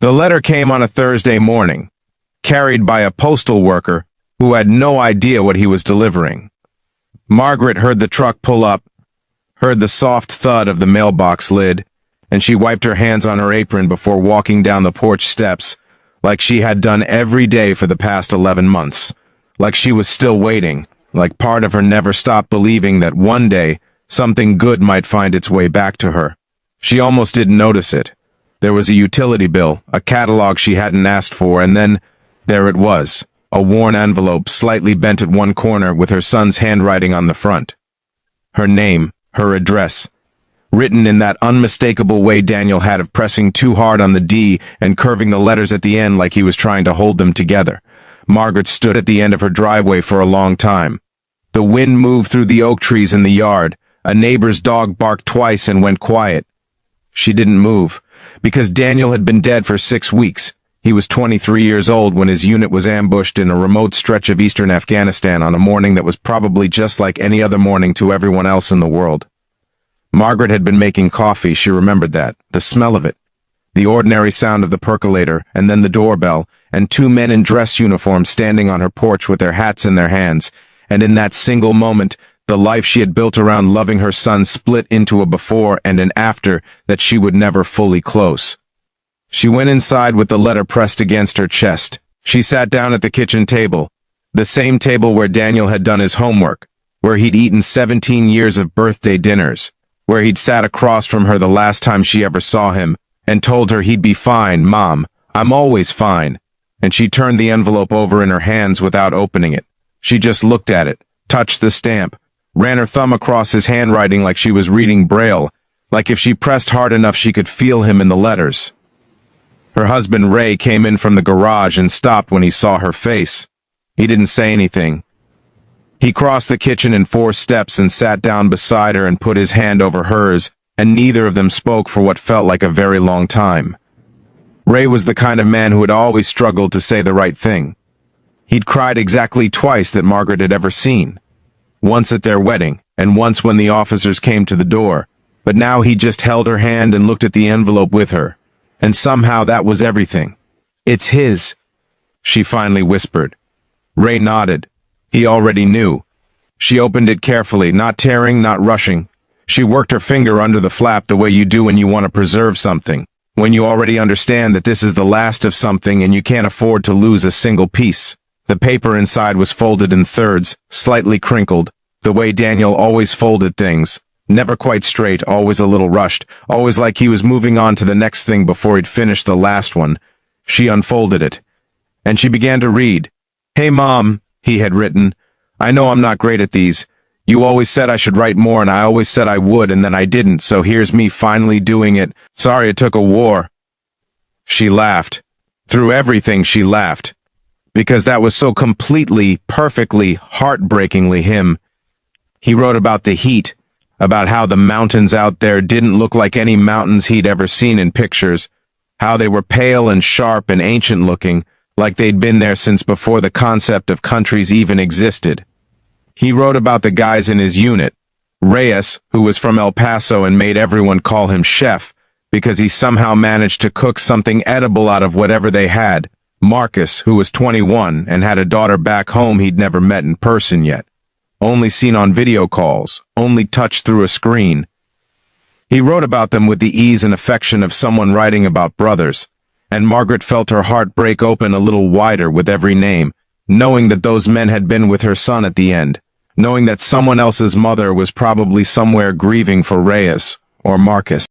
The letter came on a Thursday morning, carried by a postal worker who had no idea what he was delivering. Margaret heard the truck pull up, heard the soft thud of the mailbox lid, and she wiped her hands on her apron before walking down the porch steps, like she had done every day for the past 11 months, like she was still waiting, like part of her never stopped believing that one day something good might find its way back to her. She almost didn't notice it. There was a utility bill, a catalog she hadn't asked for, and then there it was, a worn envelope slightly bent at one corner with her son's handwriting on the front. Her name, her address, written in that unmistakable way Daniel had of pressing too hard on the D and curving the letters at the end like he was trying to hold them together. Margaret stood at the end of her driveway for a long time. The wind moved through the oak trees in the yard. A neighbor's dog barked twice and went quiet. She didn't move, because Daniel had been dead for 6 weeks. He was 23 years old when his unit was ambushed in a remote stretch of eastern Afghanistan on a morning that was probably just like any other morning to everyone else in the world. Margaret had been making coffee, she remembered that, the smell of it, the ordinary sound of the percolator, and then the doorbell, and 2 men in dress uniforms standing on her porch with their hats in their hands, and in that single moment, the life she had built around loving her son split into a before and an after that she would never fully close. She went inside with the letter pressed against her chest. She sat down at the kitchen table, the same table where Daniel had done his homework, where he'd eaten 17 years of birthday dinners, where he'd sat across from her the last time she ever saw him, and told her he'd be fine, Mom, I'm always fine. And she turned the envelope over in her hands without opening it. She just looked at it, touched the stamp, ran her thumb across his handwriting like she was reading Braille, like if she pressed hard enough she could feel him in the letters. Her husband Ray came in from the garage and stopped when he saw her face. He didn't say anything. He crossed the kitchen in 4 steps and sat down beside her and put his hand over hers, and neither of them spoke for what felt like a very long time. Ray was the kind of man who had always struggled to say the right thing. He'd cried exactly twice that Margaret had ever seen. Once at their wedding, and once when the officers came to the door, but now he just held her hand and looked at the envelope with her. And somehow that was everything. It's his, she finally whispered. Ray nodded. He already knew. She opened it carefully, not tearing, not rushing. She worked her finger under the flap the way you do when you want to preserve something, when you already understand that this is the last of something and you can't afford to lose a single piece. The paper inside was folded in thirds, slightly crinkled, the way Daniel always folded things. Never quite straight, always a little rushed, always like he was moving on to the next thing before he'd finished the last one. She unfolded it, and she began to read. Hey Mom, he had written. I know I'm not great at these. You always said I should write more and I always said I would and then I didn't, so here's me finally doing it. Sorry it took a war. She laughed. Through everything she laughed. Because that was so completely, perfectly, heartbreakingly him. He wrote about the heat, about how the mountains out there didn't look like any mountains he'd ever seen in pictures, how they were pale and sharp and ancient-looking, like they'd been there since before the concept of countries even existed. He wrote about the guys in his unit, Reyes, who was from El Paso and made everyone call him Chef, because he somehow managed to cook something edible out of whatever they had, Marcus, who was 21 and had a daughter back home he'd never met in person yet. Only seen on video calls, only touched through a screen. He wrote about them with the ease and affection of someone writing about brothers, and Margaret felt her heart break open a little wider with every name, knowing that those men had been with her son at the end, knowing that someone else's mother was probably somewhere grieving for Reyes or Marcus.